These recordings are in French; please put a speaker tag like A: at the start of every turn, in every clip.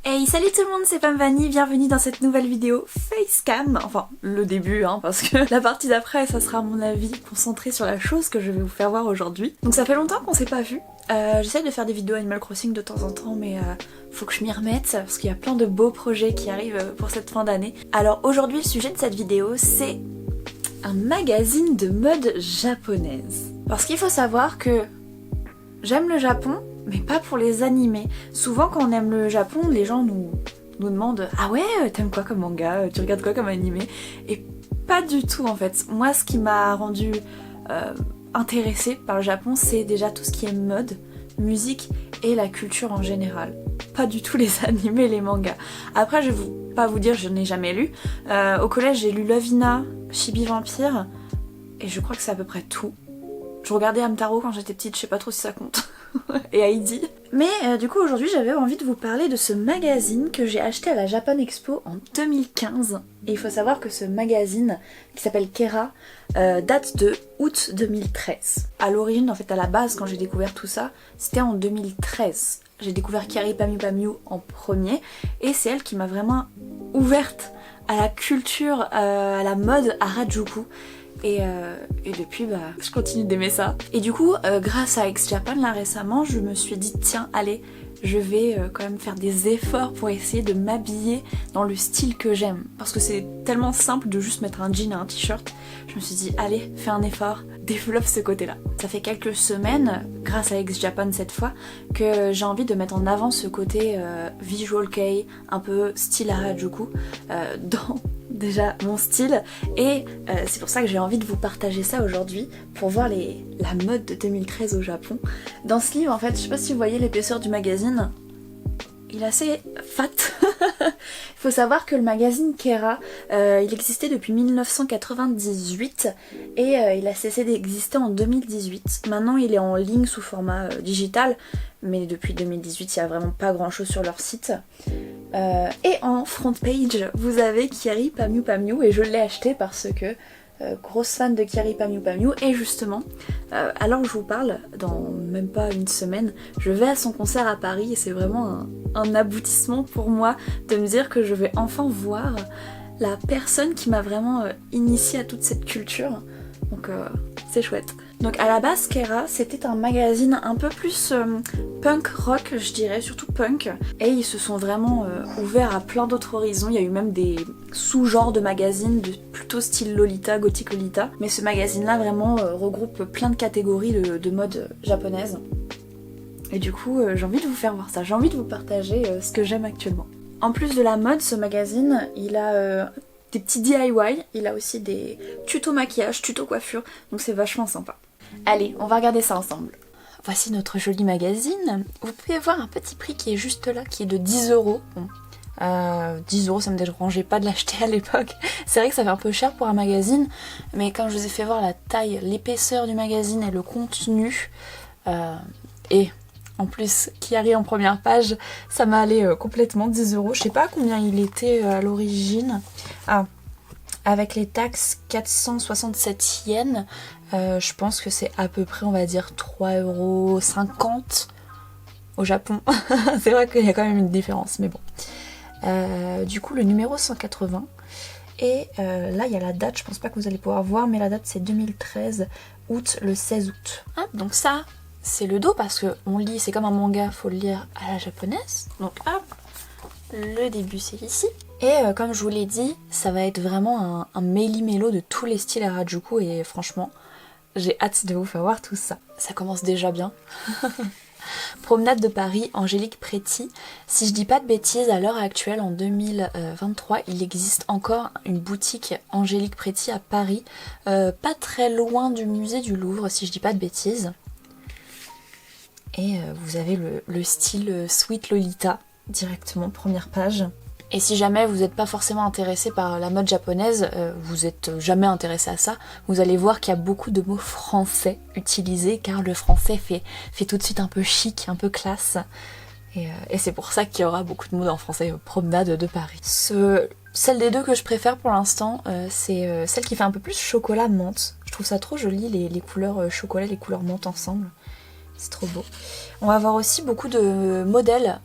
A: Hey, salut tout le monde, c'est Femme Vanille, bienvenue dans cette nouvelle vidéo Facecam. Enfin, le début, parce que la partie d'après, ça sera à mon avis concentrée sur la chose que je vais vous faire voir aujourd'hui. Donc ça fait longtemps qu'on s'est pas vu. J'essaie de faire des vidéos Animal Crossing de temps en temps, mais faut que je m'y remette, parce qu'il y a plein de beaux projets qui arrivent pour cette fin d'année. Alors aujourd'hui, le sujet de cette vidéo, c'est un magazine de mode japonaise. Parce qu'il faut savoir que j'aime le Japon, mais pas pour les animés. Souvent quand on aime le Japon, les gens nous demandent « Ah ouais, t'aimes quoi comme manga? Tu regardes quoi comme animé ?» Et pas du tout en fait. Moi ce qui m'a rendue intéressée par le Japon, c'est déjà tout ce qui est mode, musique et la culture en général. Pas du tout les animés et les mangas. Après je vais pas vous dire, je n'ai jamais lu. Au collège j'ai lu Lovina, Chibi Vampire, et je crois que c'est à peu près tout. Je regardais Hamtaro quand j'étais petite, je sais pas trop si ça compte. Et Heidi. Mais du coup aujourd'hui j'avais envie de vous parler de ce magazine que j'ai acheté à la Japan Expo en 2015. Et il faut savoir que ce magazine, qui s'appelle Kera, date de août 2013. À l'origine, en fait à la base quand j'ai découvert tout ça, c'était en 2013. J'ai découvert Kyary Pamyu Pamyu en premier, et c'est elle qui m'a vraiment ouverte à la culture, à la mode, à Harajuku. Et depuis, je continue d'aimer ça. Et du coup, grâce à X Japan, là récemment, je me suis dit, tiens, allez, je vais quand même faire des efforts pour essayer de m'habiller dans le style que j'aime. Parce que c'est tellement simple de juste mettre un jean et un t-shirt. Je me suis dit, allez, fais un effort, développe ce côté-là. Ça fait quelques semaines, grâce à X Japan cette fois, que j'ai envie de mettre en avant ce côté visual kei, un peu style Harajuku, dans déjà mon style, et c'est pour ça que j'ai envie de vous partager ça aujourd'hui pour voir la mode de 2013 au Japon. Dans ce livre en fait, je sais pas si vous voyez l'épaisseur du magazine, il est assez fat. Il faut savoir que le magazine Kera, il existait depuis 1998 et il a cessé d'exister en 2018. Maintenant il est en ligne sous format digital, mais depuis 2018 il n'y a vraiment pas grand chose sur leur site. Et en front page vous avez Kyary Pamyu Pamyu, et je l'ai acheté parce que grosse fan de Kyary Pamyu Pamyu, et justement alors que je vous parle, dans même pas une semaine, je vais à son concert à Paris, et c'est vraiment un aboutissement pour moi de me dire que je vais enfin voir la personne qui m'a vraiment initiée à toute cette culture, donc c'est chouette. Donc à la base Kera c'était un magazine un peu plus punk rock, je dirais, surtout punk, et ils se sont vraiment ouverts à plein d'autres horizons. Il y a eu même des sous-genres de magazines plutôt style Lolita, gothic Lolita, mais ce magazine là vraiment regroupe plein de catégories de mode japonaise. Et du coup j'ai envie de vous faire voir ça, j'ai envie de vous partager ce que j'aime actuellement. En plus de la mode, ce magazine il a des petits DIY, il a aussi des tutos maquillage, tutos coiffure, donc c'est vachement sympa. Allez, on va regarder ça ensemble. Voici notre joli magazine. Vous pouvez voir un petit prix qui est juste là, qui est de 10 €. Bon, 10 € ça me dérangeait pas de l'acheter à l'époque. C'est vrai que ça fait un peu cher pour un magazine, mais quand je vous ai fait voir la taille, l'épaisseur du magazine et le contenu, et en plus Kyary en première page, ça m'a allé complètement. 10 €. Je sais pas combien il était à l'origine. Avec les taxes, 467 yens. Je pense que c'est à peu près, on va dire, 3,50 € au Japon. C'est vrai qu'il y a quand même une différence, mais bon. Du coup, le numéro 180. Et là, il y a la date, je pense pas que vous allez pouvoir voir, mais la date c'est 2013, août, le 16 août. Donc ça, c'est le dos, parce qu'on lit, c'est comme un manga, faut le lire à la japonaise. Donc hop, le début c'est ici. Et comme je vous l'ai dit, ça va être vraiment un méli-mélo de tous les styles Harajuku, et franchement, j'ai hâte de vous faire voir tout ça. Ça commence déjà bien. Promenade de Paris, Angélique Préti. Si je dis pas de bêtises, à l'heure actuelle, en 2023, il existe encore une boutique Angélique Préti à Paris, pas très loin du musée du Louvre, si je dis pas de bêtises. Et vous avez le style Sweet Lolita, directement, première page. Et si jamais vous n'êtes pas forcément intéressé par la mode japonaise, vous n'êtes jamais intéressé à ça, vous allez voir qu'il y a beaucoup de mots français utilisés, car le français fait tout de suite un peu chic, un peu classe. Et c'est pour ça qu'il y aura beaucoup de mots en français. Promenade de Paris. Celle des deux que je préfère pour l'instant, c'est celle qui fait un peu plus chocolat menthe. Je trouve ça trop joli, les couleurs chocolat, les couleurs menthe ensemble. C'est trop beau. On va avoir aussi beaucoup de modèles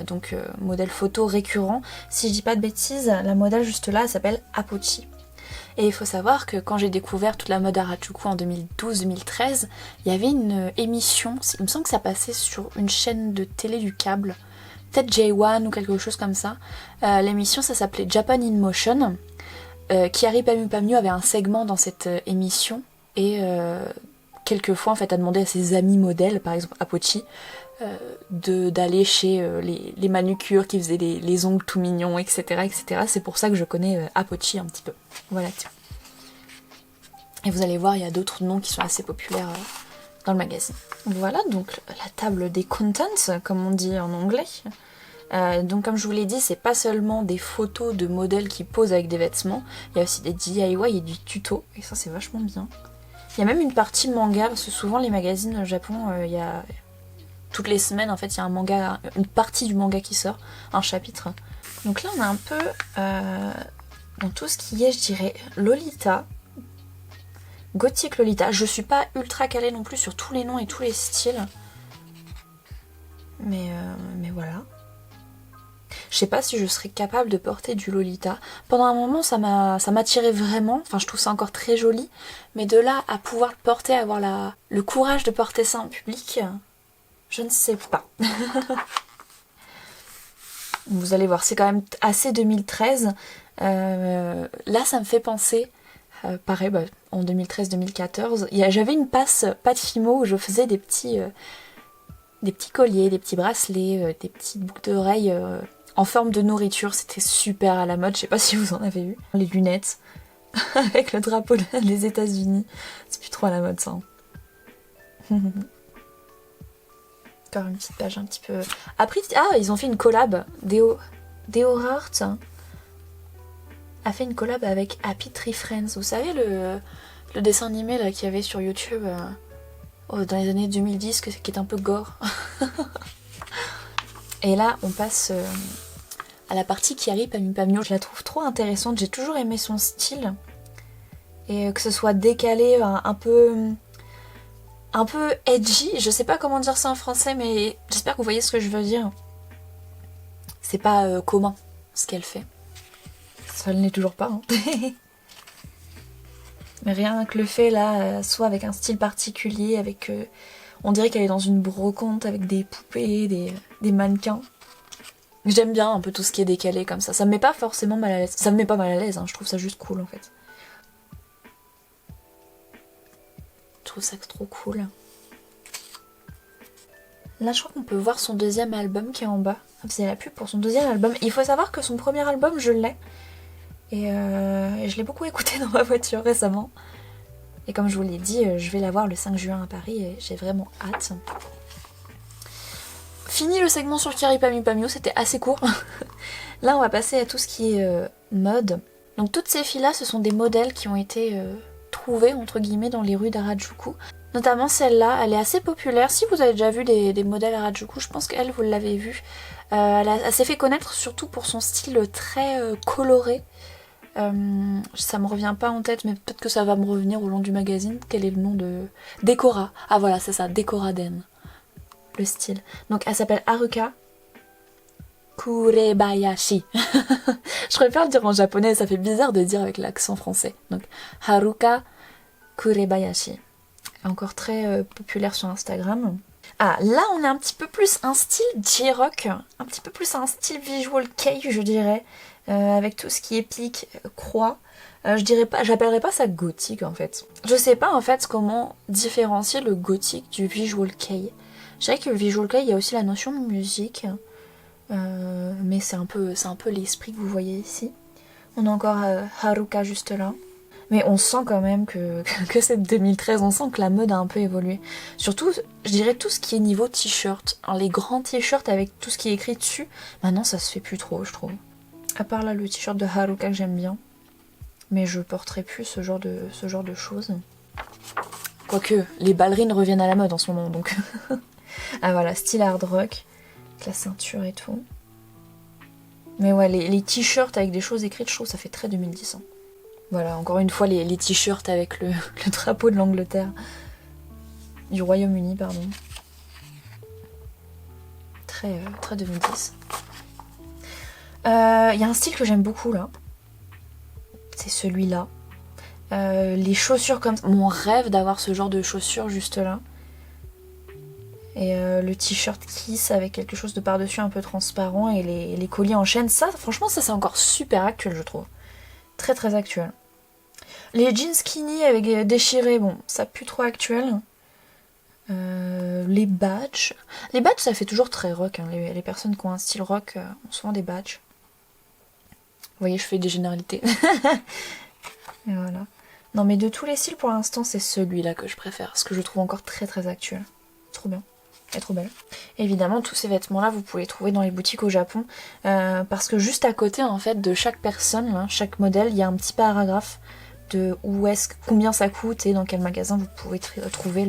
A: donc modèle photo récurrent. Si je dis pas de bêtises, la modèle juste là, elle s'appelle Apochi. Et il faut savoir que quand j'ai découvert toute la mode Harajuku en 2012-2013, il y avait une émission, il me semble que ça passait sur une chaîne de télé du câble, peut-être J1 ou quelque chose comme ça. L'émission, ça s'appelait Japan in Motion. Kyary Pamyu avait un segment dans cette émission et quelquefois en fait a demandé à ses amis modèles, par exemple Apochi, d'aller chez les manucures qui faisaient les ongles tout mignons, etc. etc. C'est pour ça que je connais Apochi un petit peu. Voilà, tiens. Et vous allez voir, il y a d'autres noms qui sont assez populaires dans le magazine. Voilà donc la table des contents, comme on dit en anglais. Donc comme je vous l'ai dit, c'est pas seulement des photos de modèles qui posent avec des vêtements, il y a aussi des DIY et du tuto, et ça c'est vachement bien. Il y a même une partie manga, parce que souvent les magazines au Japon, il y a... toutes les semaines en fait il y a un manga, une partie du manga qui sort, un chapitre. Donc là on est un peu dans tout ce qui est, je dirais, Lolita, gothique Lolita. Je suis pas ultra calée non plus sur tous les noms et tous les styles, mais voilà. Je sais pas si je serais capable de porter du Lolita. Pendant un moment, ça m'attirait vraiment. Enfin, je trouve ça encore très joli. Mais de là à pouvoir le porter, avoir le courage de porter ça en public, je ne sais pas. Vous allez voir, c'est quand même assez 2013. Là, ça me fait penser... pareil, en 2013-2014, j'avais une passe Pas de Fimo où je faisais des petits colliers, des petits bracelets, des petites boucles d'oreilles... en forme de nourriture, c'était super à la mode, je sais pas si vous en avez eu. Les lunettes, avec le drapeau des États-Unis, c'est plus trop à la mode ça. Encore une petite page un petit peu... Après, ils ont fait une collab, Deorart a fait une collab avec Happy Tree Friends. Vous savez le dessin animé là qu'il y avait sur YouTube dans les années 2010, qui est un peu gore. Et là, on passe à la partie Kyary Pamyu. Je la trouve trop intéressante, j'ai toujours aimé son style. Et que ce soit décalé, un peu edgy, je sais pas comment dire ça en français, mais j'espère que vous voyez ce que je veux dire. C'est pas commun, ce qu'elle fait. Ça ne l'est toujours pas, hein. Mais rien que le fait là, soit avec un style particulier, avec... on dirait qu'elle est dans une brocante avec des poupées, des mannequins. J'aime bien un peu tout ce qui est décalé comme ça. Ça me met pas forcément mal à l'aise. Ça me met pas mal à l'aise, hein. Je trouve ça juste cool en fait. Je trouve ça trop cool. Là, je crois qu'on peut voir son deuxième album qui est en bas. Elle faisait la pub pour son deuxième album. Il faut savoir que son premier album, je l'ai. Et je l'ai beaucoup écouté dans ma voiture récemment. Et comme je vous l'ai dit, je vais la voir le 5 juin à Paris et j'ai vraiment hâte. Fini le segment sur Kyary Pamyu, c'était assez court. Là, on va passer à tout ce qui est mode. Donc toutes ces filles-là, ce sont des modèles qui ont été trouvés, entre guillemets, dans les rues d'Harajuku. Notamment celle-là, elle est assez populaire. Si vous avez déjà vu des modèles Harajuku, je pense qu'elle, vous l'avez vue. Elle s'est fait connaître surtout pour son style très coloré. Ça me revient pas en tête, mais peut-être que ça va me revenir au long du magazine. Quel est le nom de... Dekora. Ah voilà, c'est ça, Dekora Den. Le style. Donc elle s'appelle Haruka Kurebayashi. Je préfère le dire en japonais, ça fait bizarre de dire avec l'accent français. Donc Haruka Kurebayashi. Encore très populaire sur Instagram. Ah, là on est un petit peu plus un style J-rock, un petit peu plus un style visual kei, je dirais, avec tout ce qui est pique, croix. Je dirais pas, j'appellerais pas ça gothique en fait. Je sais pas en fait comment différencier le gothique du visual kei. Je dirais que le visual kei, il y a aussi la notion de musique, mais c'est un peu l'esprit que vous voyez ici. On a encore Haruka juste là. Mais on sent quand même que c'est 2013, on sent que la mode a un peu évolué. Surtout, je dirais tout ce qui est niveau t-shirt. Les grands t-shirts avec tout ce qui est écrit dessus, maintenant ça se fait plus trop, je trouve. À part là le t-shirt de Haruka que j'aime bien. Mais je porterai plus ce genre de choses. Quoique, les ballerines reviennent à la mode en ce moment, donc... Ah voilà, style hard rock, avec la ceinture et tout. Mais ouais, les t-shirts avec des choses écrites, je trouve ça fait très 2010. Hein. Voilà, encore une fois, les t-shirts avec le drapeau de l'Angleterre. Du Royaume-Uni, pardon.
B: très 2010. Il y a un style que j'aime beaucoup là. C'est celui-là. Les chaussures comme ça. Mon rêve d'avoir ce genre de chaussures juste là. Et le t-shirt Kiss avec quelque chose de par-dessus un peu transparent et les colliers en chaîne. Ça, franchement, ça c'est encore super actuel, je trouve. Très très actuel. Les jeans skinny avec déchirés, bon, ça pue trop actuel. Les badges. Les badges, ça fait toujours très rock. Hein. Les personnes qui ont un style rock ont souvent des badges. Vous voyez, je fais des généralités. Et voilà. Non, mais de tous les styles, pour l'instant, c'est celui-là que je préfère. Parce que je trouve encore très très actuel. Trop bien. Elle est trop belle. Évidemment, tous ces vêtements-là, vous pouvez les trouver dans les boutiques au Japon. Parce que juste à côté, en fait, de chaque personne, là, chaque modèle, il y a un petit paragraphe de combien ça coûte et dans quel magasin vous pouvez trouver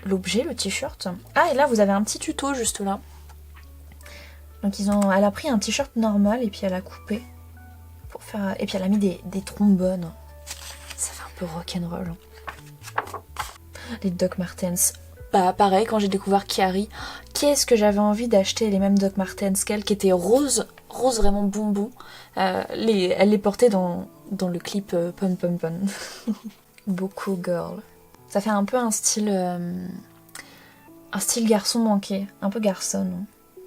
B: l'objet, le t-shirt. Ah, et là, vous avez un petit tuto juste là. Donc, elle a pris un t-shirt normal et puis elle a coupé. Pour faire... Et puis, elle a mis des trombones. Ça fait un peu rock'n'roll. Les Doc Martens. Bah pareil, quand j'ai découvert Chiari, qu'est-ce que j'avais envie d'acheter les mêmes Doc Martens qu'elle, qui étaient rose vraiment bonbon. Elle les portait dans le clip Pon Pon Pon. Beaucoup girl. Ça fait un peu un style garçon manqué, un peu garçon.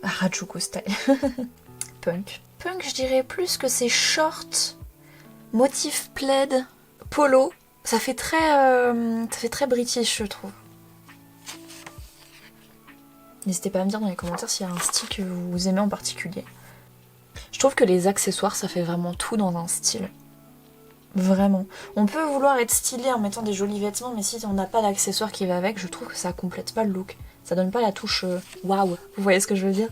B: Harajuku style. Punk. Punk, je dirais plus que c'est short, motif plaid, polo. Ça fait très british, je trouve. N'hésitez pas à me dire dans les commentaires s'il y a un style que vous aimez en particulier. Je trouve que les accessoires, ça fait vraiment tout dans un style. Vraiment. On peut vouloir être stylé en mettant des jolis vêtements, mais si on n'a pas d'accessoires qui va avec, je trouve que ça complète pas le look. Ça donne pas la touche waouh. Vous voyez ce que je veux dire?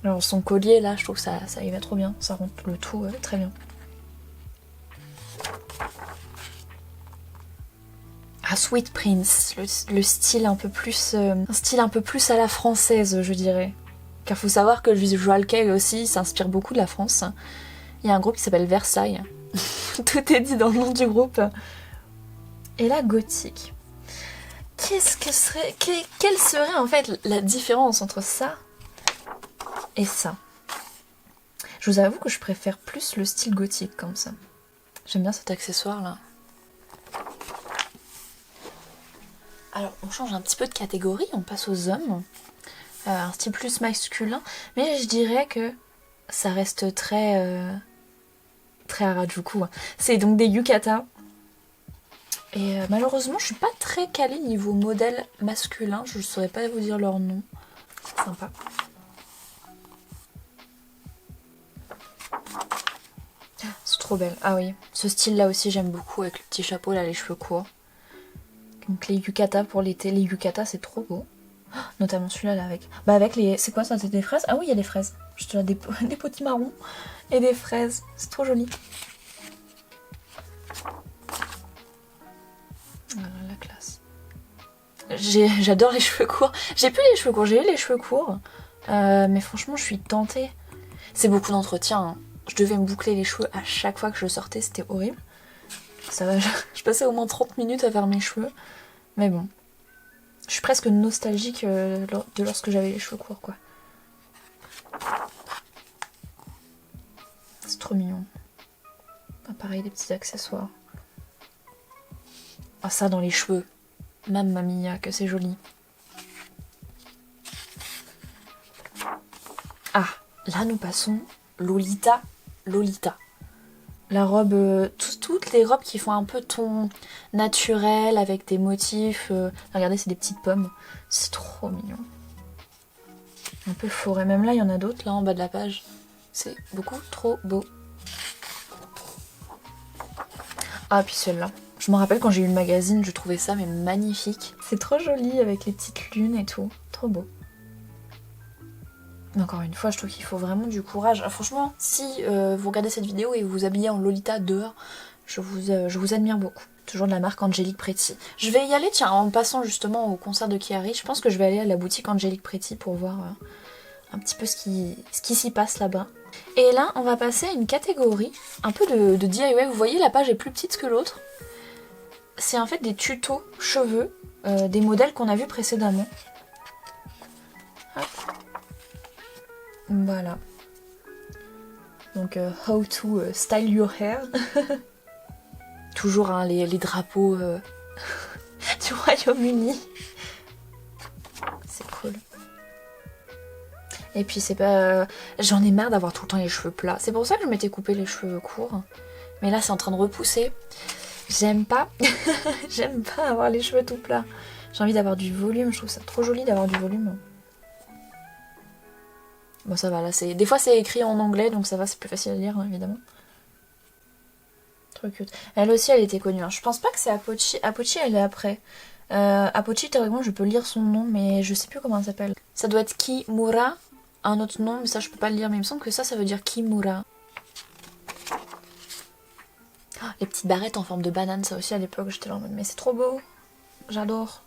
B: Alors son collier là, je trouve que ça y va trop bien. Ça rend le tout très bien. Ah, Sweet Prince, le style un peu plus un style un peu plus à la française, je dirais. Car faut savoir que le visual kei aussi s'inspire beaucoup de la France. Il y a un groupe qui s'appelle Versailles. Tout est dit dans le nom du groupe. Et là, gothique. Quelle serait en fait la différence entre ça et ça? Je vous avoue que je préfère plus le style gothique comme ça. J'aime bien cet accessoire là. Alors, on change un petit peu de catégorie, on passe aux hommes. Un style plus masculin. Mais je dirais que ça reste très Harajuku. Hein. C'est donc des yukata. Et malheureusement, je suis pas très calée niveau modèle masculin. Je ne saurais pas vous dire leur nom. C'est sympa. C'est trop belle. Ah oui, ce style-là aussi, j'aime beaucoup avec le petit chapeau, là, les cheveux courts. Donc les yukata pour l'été. Les yukata, c'est trop beau. Notamment celui-là, là, avec... Bah avec les... C'est quoi ça? C'est des fraises? Ah oui, il y a des fraises. Juste là, des petits marrons et des fraises. C'est trop joli. Voilà, la classe. J'adore les cheveux courts. J'ai plus les cheveux courts, j'ai eu les cheveux courts. Mais franchement, je suis tentée. C'est beaucoup d'entretien. Hein. Je devais me boucler les cheveux à chaque fois que je sortais, c'était horrible. Ça va, je passais au moins 30 minutes à faire mes cheveux. Mais bon. Je suis presque nostalgique de lorsque j'avais les cheveux courts, quoi. C'est trop mignon. Ah, pareil, des petits accessoires. Ah, ça dans les cheveux. Mamma mia, que c'est joli. Ah, là nous passons Lolita. La robe, toutes les robes qui font un peu ton naturel avec des motifs. Regardez, c'est des petites pommes. C'est trop mignon. Un peu forêt. Même là, il y en a d'autres, là, en bas de la page. C'est beaucoup trop beau. Ah, puis celle-là. Je me rappelle quand j'ai eu le magazine, je trouvais ça mais magnifique. C'est trop joli avec les petites lunes et tout. Trop beau. Mais encore une fois, je trouve qu'il faut vraiment du courage. Franchement, si vous regardez cette vidéo et vous vous habillez en Lolita dehors, je vous admire beaucoup. Toujours de la marque Angelique Pretty. Je vais y aller, tiens, en passant justement au concert de Chiari, je pense que je vais aller à la boutique Angelique Pretty pour voir un petit peu ce qui s'y passe là-bas. Et là, on va passer à une catégorie, un peu de DIY. Vous voyez, la page est plus petite que l'autre. C'est en fait des tutos cheveux, des modèles qu'on a vus précédemment. Voilà. Donc, how to style your hair. Toujours hein, les drapeaux du Royaume-Uni. C'est cool. Et puis c'est pas... J'en ai marre d'avoir tout le temps les cheveux plats. C'est pour ça que je m'étais coupé les cheveux courts. Mais là c'est en train de repousser. J'aime pas. J'aime pas avoir les cheveux tout plats. J'ai envie d'avoir du volume. Je trouve ça trop joli d'avoir du volume. Bon ça va là. Des fois c'est écrit en anglais donc ça va, c'est plus facile à lire hein, évidemment. Trop cute. Elle aussi elle était connue. Hein. Je pense pas que c'est Apochi. Apochi elle est après. Apochi théoriquement je peux lire son nom mais je sais plus comment elle s'appelle. Ça doit être Kimura. Un autre nom, mais ça je peux pas le lire, mais il me semble que ça veut dire Kimura. Oh, les petites barrettes en forme de banane, ça aussi à l'époque j'étais là en mode mais c'est trop beau, j'adore.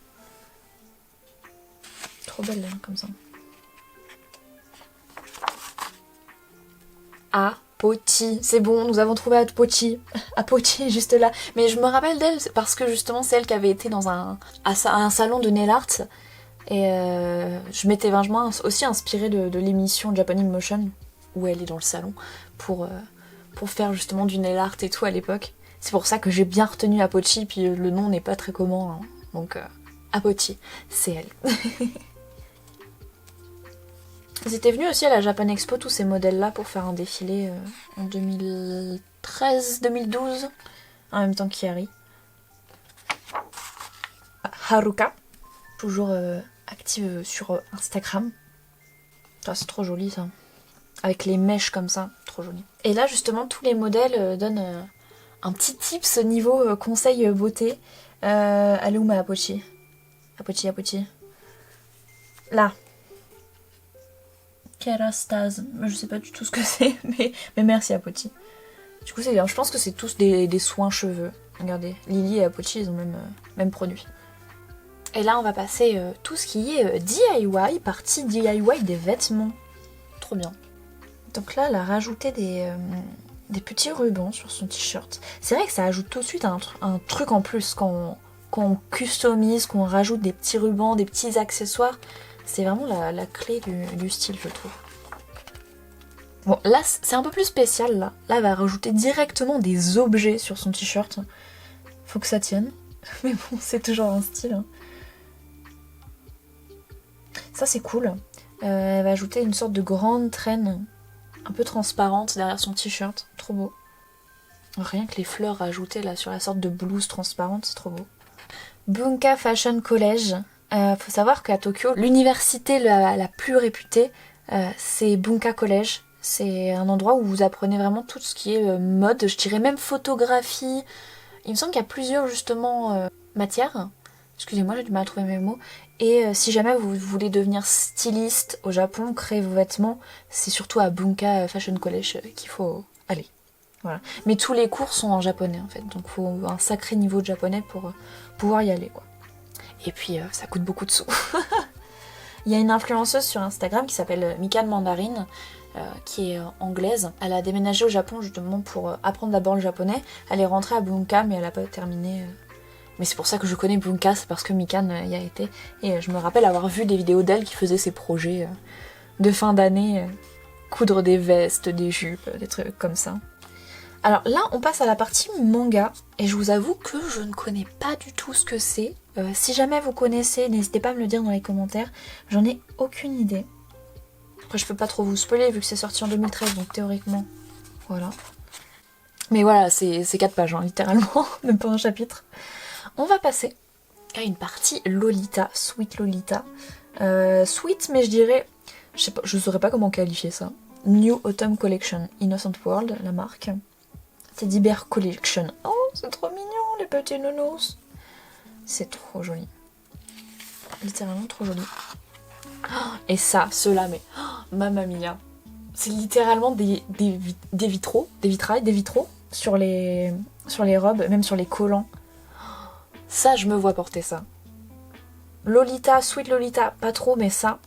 B: Trop belle hein, comme ça. Apochi, c'est bon, nous avons trouvé Apochi. Apochi est juste là. Mais je me rappelle d'elle parce que justement c'est elle qui avait été dans un salon de nail art. Et je m'étais vachement aussi inspirée de l'émission Japanimotion où elle est dans le salon pour faire justement du nail art et tout à l'époque. C'est pour ça que j'ai bien retenu Apochi, puis le nom n'est pas très commun. Hein. Donc Apochi, c'est elle. Ils étaient venus aussi à la Japan Expo, tous ces modèles-là, pour faire un défilé en 2013-2012, en même temps qu'Yari. Haruka, toujours... active sur Instagram. Ah, c'est trop joli ça. Avec les mèches comme ça, trop joli. Et là justement tous les modèles donnent un petit tips niveau conseil beauté. Elle est où ma Apochi? Apochi. Là. Kerastase. Je sais pas du tout ce que c'est, mais merci Apochi. Du coup c'est bien. Je pense que c'est tous des soins cheveux. Regardez, Lily et Apochi ils ont même produit. Et là, on va passer tout ce qui est DIY, partie DIY des vêtements. Trop bien. Donc là, elle a rajouté des petits rubans sur son t-shirt. C'est vrai que ça ajoute tout de suite un truc en plus quand on customise, qu'on rajoute des petits rubans, des petits accessoires. C'est vraiment la clé du style, je trouve. Bon, là, c'est un peu plus spécial, là. Là, elle va rajouter directement des objets sur son t-shirt. Faut que ça tienne. Mais bon, c'est toujours un style, hein. Ça c'est cool. Elle va ajouter une sorte de grande traîne un peu transparente derrière son t-shirt. Trop beau. Rien que les fleurs rajoutées là sur la sorte de blouse transparente, c'est trop beau. Bunka Fashion College. Faut savoir qu'à Tokyo, l'université la plus réputée, c'est Bunka College. C'est un endroit où vous apprenez vraiment tout ce qui est mode, je dirais même photographie. Il me semble qu'il y a plusieurs justement matières. Excusez-moi, j'ai du mal à trouver mes mots. Et si jamais vous voulez devenir styliste au Japon, créer vos vêtements, c'est surtout à Bunka Fashion College qu'il faut aller. Voilà. Mais tous les cours sont en japonais en fait, donc il faut un sacré niveau de japonais pour pouvoir y aller, quoi. Et puis ça coûte beaucoup de sous. Il y a une influenceuse sur Instagram qui s'appelle Mikan Mandarine, qui est anglaise. Elle a déménagé au Japon justement pour apprendre d'abord le japonais. Elle est rentrée à Bunka mais elle n'a pas terminé... Mais c'est pour ça que je connais Bunka, c'est parce que Mikan y a été. Et je me rappelle avoir vu des vidéos d'elle qui faisait ses projets de fin d'année, coudre des vestes, des jupes, des trucs comme ça. Alors là, on passe à la partie manga. Et je vous avoue que je ne connais pas du tout ce que c'est. Si jamais vous connaissez, n'hésitez pas à me le dire dans les commentaires. J'en ai aucune idée. Après, je peux pas trop vous spoiler vu que c'est sorti en 2013, donc théoriquement, voilà. Mais voilà, c'est 4 pages, hein, littéralement, même pas un chapitre. On va passer à une partie Lolita, Sweet Lolita. Sweet, mais je dirais, je saurais pas comment qualifier ça. New Autumn Collection, Innocent World, la marque. Teddy Bear Collection. Oh, c'est trop mignon, les petits nounours. C'est trop joli. Littéralement trop joli. Et ça, ceux-là, mais mamma mia. C'est littéralement des vitraux, des vitraux sur les robes, même sur les collants. Ça, je me vois porter ça. Lolita, Sweet Lolita, pas trop, mais ça...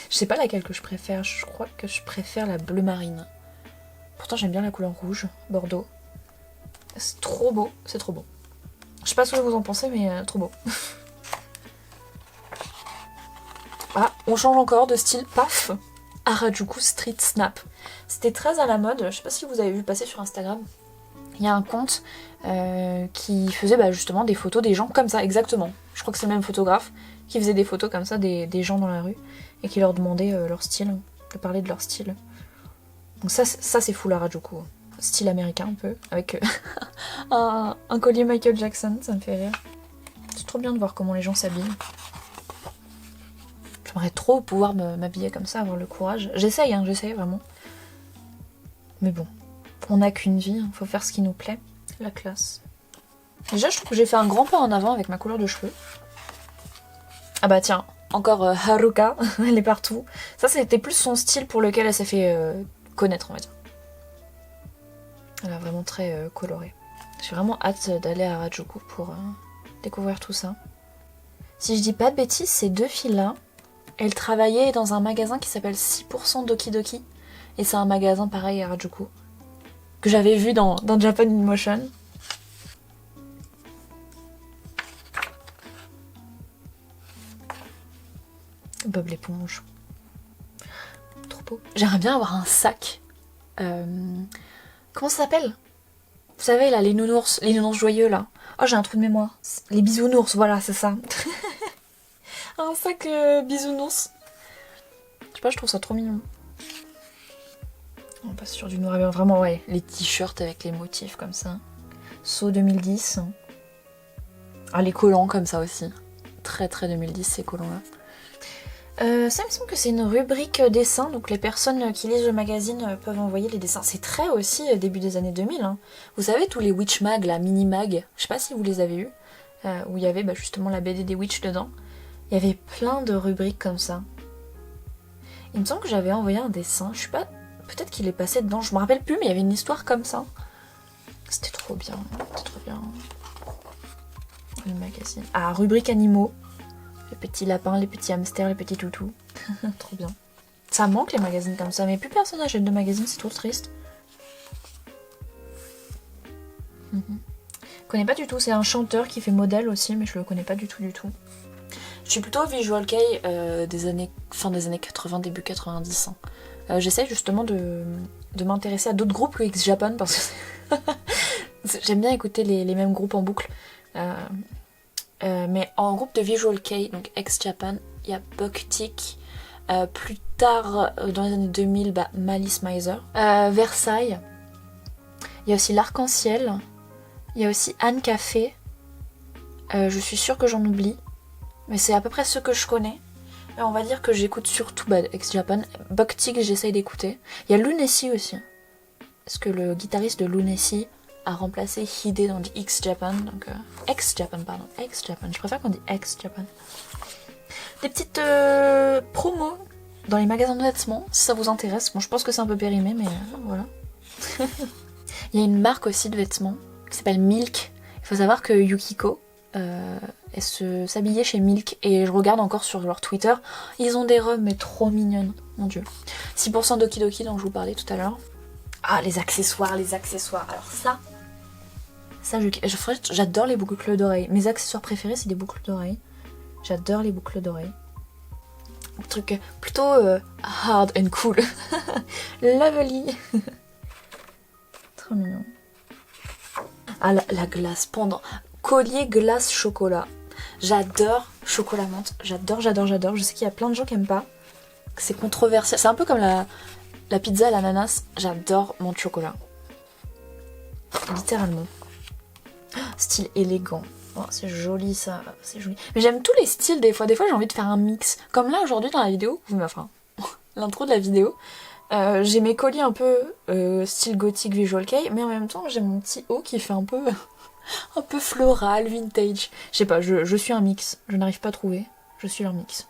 B: Je sais pas laquelle que je préfère. Je crois que je préfère la bleu marine. Pourtant, j'aime bien la couleur rouge, bordeaux. C'est trop beau, c'est trop beau. Je sais pas ce que vous en pensez, mais trop beau. Ah, on change encore de style, paf. Harajuku Street Snap. C'était très à la mode, je sais pas si vous avez vu passer sur Instagram. Il y a un compte qui faisait justement des photos des gens comme ça, exactement. Je crois que c'est le même photographe qui faisait des photos comme ça des gens dans la rue et qui leur demandait leur style, de parler de leur style. Donc ça c'est full Harajuku. Style américain un peu, avec un collier Michael Jackson, ça me fait rire. C'est trop bien de voir comment les gens s'habillent. J'aimerais trop pouvoir m'habiller comme ça, avoir le courage. J'essaye vraiment. Mais bon, on n'a qu'une vie, faut faire ce qui nous plaît. La classe. Déjà, je trouve que j'ai fait un grand pas en avant avec ma couleur de cheveux. Ah bah tiens, encore Haruka, elle est partout. Ça, c'était plus son style pour lequel elle s'est fait connaître, on va dire. Elle a vraiment très coloré. J'ai vraiment hâte d'aller à Harajuku pour découvrir tout ça. Si je dis pas de bêtises, ces deux filles-là, elles travaillaient dans un magasin qui s'appelle 6% Dokidoki. Et c'est un magasin pareil à Harajuku. Que j'avais vu dans Japan in Motion. Bob l'éponge. Trop beau. J'aimerais bien avoir un sac. Comment ça s'appelle? Vous savez là, les nounours joyeux là. Oh, j'ai un trou de mémoire. Les bisounours, voilà, c'est ça. Un sac bisounours. Je sais pas, je trouve ça trop mignon. On passe sur du noir et blanc, vraiment, ouais. Les t-shirts avec les motifs comme ça. So 2010. Ah, les collants comme ça aussi. Très 2010 ces collants là. Ça me semble que c'est une rubrique dessin, donc les personnes qui lisent le magazine peuvent envoyer les dessins. C'est très aussi début des années 2000. Hein. Vous savez, tous les witch mag, la mini mag, je sais pas si vous les avez eus, où il y avait justement la BD des witch dedans. Il y avait plein de rubriques comme ça. Il me semble que j'avais envoyé un dessin, je sais pas, peut-être qu'il est passé dedans, je me rappelle plus, mais il y avait une histoire comme ça. C'était trop bien, Le magazine. Ah, rubrique animaux. Les petits lapins, les petits hamsters, les petits toutous. Trop bien. Ça manque les magazines comme ça, mais plus personne n'achète de magazines, c'est trop triste. Je connais pas du tout, c'est un chanteur qui fait modèle aussi, mais je le connais pas du tout. Je suis plutôt visual kei fin des années 80, début 90. Hein. J'essaie justement de m'intéresser à d'autres groupes que X-Japan parce que j'aime bien écouter les mêmes groupes en boucle. Mais en groupe de visual kei, donc ex-Japan, il y a Bucktick, plus tard dans les années 2000, Malice Miser, Versailles, il y a aussi l'Arc-en-Ciel, il y a aussi Anne Café, je suis sûre que j'en oublie, mais c'est à peu près ceux que je connais. Et on va dire que j'écoute surtout ex-Japan, Bucktick j'essaye d'écouter, il y a Lunacy aussi, parce que le guitariste de Lunacy a remplacé Hide dans X-Japan, donc ex-Japan, je préfère qu'on dise ex-Japan. Des petites promos dans les magasins de vêtements, si ça vous intéresse. Bon, je pense que c'est un peu périmé, mais voilà. Il y a une marque aussi de vêtements qui s'appelle Milk. Il faut savoir que Yukiko, elle s'habillait chez Milk, et je regarde encore sur leur Twitter, ils ont des robes mais trop mignonnes, mon dieu. 6% Dokidoki dont je vous parlais tout à l'heure. Ah, les accessoires. Alors ça j'adore les boucles d'oreilles. Mes accessoires préférés, c'est des boucles d'oreilles. J'adore les boucles d'oreilles. Un truc plutôt hard and cool. Lovely. Trop mignon. Ah, la glace pendant. Collier glace chocolat. J'adore chocolat menthe. J'adore. Je sais qu'il y a plein de gens qui aiment pas. C'est controversé. C'est un peu comme la pizza à l'ananas. J'adore menthe chocolat. Littéralement. Style élégant. Oh, c'est joli ça, c'est joli. Mais j'aime tous les styles des fois. Des fois j'ai envie de faire un mix. Comme là aujourd'hui dans la vidéo, enfin l'intro de la vidéo, j'ai mes colliers un peu style gothique visual kei, mais en même temps j'ai mon petit haut qui fait un peu floral, vintage. Je sais pas, je suis un mix. Je n'arrive pas à trouver. Je suis leur mix.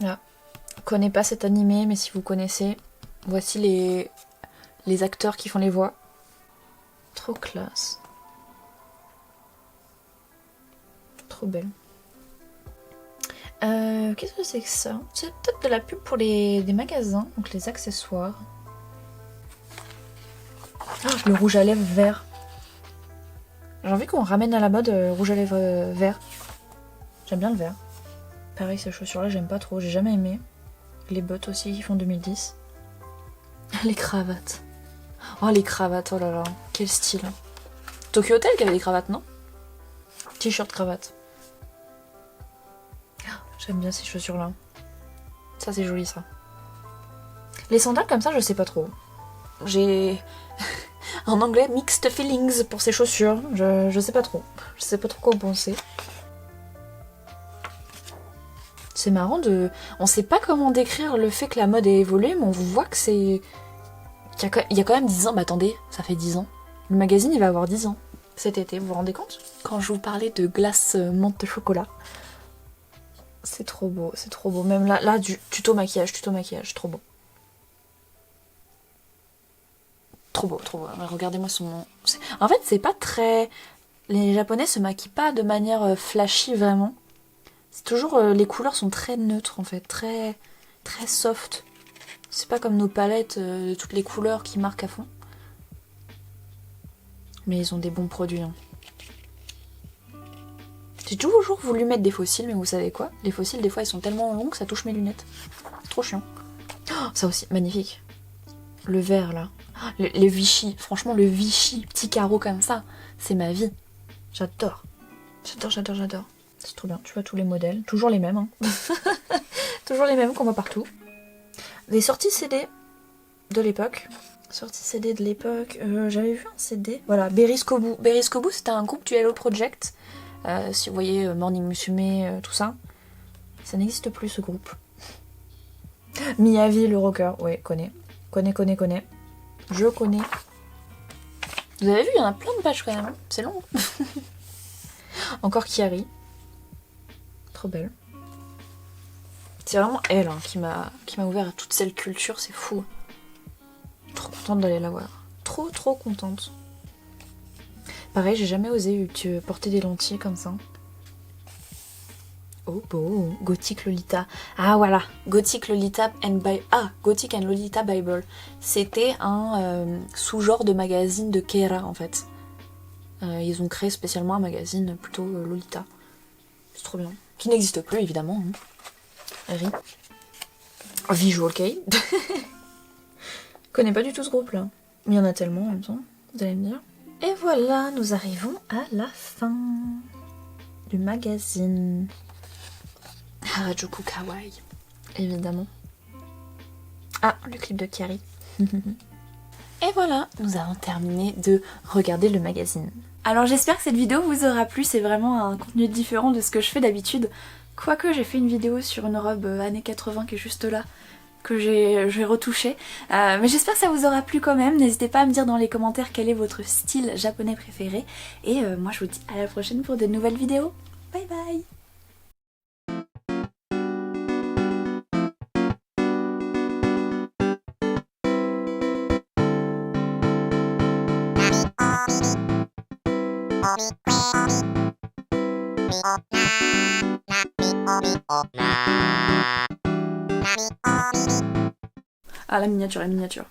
B: Là. Je connais pas cet animé, mais si vous connaissez, voici les acteurs qui font les voix. Trop classe. Trop belle. Qu'est-ce que c'est que ça? C'est peut-être de la pub pour des magasins, donc les accessoires. Ah, le rouge à lèvres vert. J'ai envie qu'on ramène à la mode rouge à lèvres vert. J'aime bien le vert. Pareil, ces chaussures-là, j'aime pas trop, j'ai jamais aimé. Les bottes aussi qui font 2010. Les cravates. Oh les cravates, oh là là, quel style. Tokyo Hotel qui avait des cravates, non? T-shirt cravate. J'aime bien ces chaussures là. Ça c'est joli ça. Les sandales comme ça je sais pas trop. J'ai en anglais mixed feelings pour ces chaussures. Je sais pas trop. Je sais pas trop quoi en penser. C'est marrant de... On sait pas comment décrire le fait que la mode ait évolué, mais on voit que c'est... Il y a quand même 10 ans. Bah attendez, ça fait 10 ans. Le magazine il va avoir 10 ans cet été, vous vous rendez compte? Quand je vous parlais de glace menthe chocolat. C'est trop beau, c'est trop beau. Même là du tuto maquillage, trop beau. Trop beau, trop beau. Regardez-moi son... En fait, c'est pas très... Les Japonais se maquillent pas de manière flashy, vraiment. C'est toujours... les couleurs sont très neutres, en fait. Très soft. C'est pas comme nos palettes de toutes les couleurs qui marquent à fond. Mais ils ont des bons produits, hein. J'ai toujours voulu mettre des faux cils, mais vous savez quoi? Les faux cils, des fois, ils sont tellement longs que ça touche mes lunettes. C'est trop chiant. Oh, ça aussi, magnifique. Le vert, là. Les Vichy. Franchement, le Vichy, petit carreau comme ça, c'est ma vie. J'adore. J'adore. C'est trop bien. Tu vois tous les modèles. Toujours les mêmes, hein. Toujours les mêmes qu'on voit partout. Les sorties CD de l'époque. J'avais vu un CD. Voilà, Beriscobu. Beriscobu, c'était un groupe du Hello Project. Si vous voyez Morning Musume, tout ça. Ça n'existe plus, ce groupe. Miyavi, le rocker. Ouais, connais. Je connais. Vous avez vu, il y en a plein de pages quand même. Hein. C'est long. Encore Kiari. Trop belle. C'est vraiment elle hein, qui m'a ouvert à toute cette culture, c'est fou. Trop contente d'aller la voir. Trop contente. Pareil, j'ai jamais osé porter des lentilles comme ça. Oh beau, Gothic Lolita. Ah voilà, Gothic Lolita Gothic and Lolita Bible. C'était un sous-genre de magazine de Keira en fait. Ils ont créé spécialement un magazine plutôt Lolita. C'est trop bien. Qui n'existe plus évidemment. Hein. RIP. Visual Kei. Je connais pas du tout ce groupe là. Mais il y en a tellement en même temps, vous allez me dire. Et voilà, nous arrivons à la fin du magazine. Harajuku Kawaii, évidemment. Ah, le clip de Kiari. Et voilà, nous avons terminé de regarder le magazine.
A: Alors j'espère que cette vidéo vous aura plu, c'est vraiment un contenu différent de ce que je fais d'habitude. Quoique j'ai fait une vidéo sur une robe années 80 qui est juste là, que j'ai retouchée. Mais j'espère que ça vous aura plu quand même. N'hésitez pas à me dire dans les commentaires quel est votre style japonais préféré. Et moi je vous dis à la prochaine pour de nouvelles vidéos. Bye bye. Ah la miniature.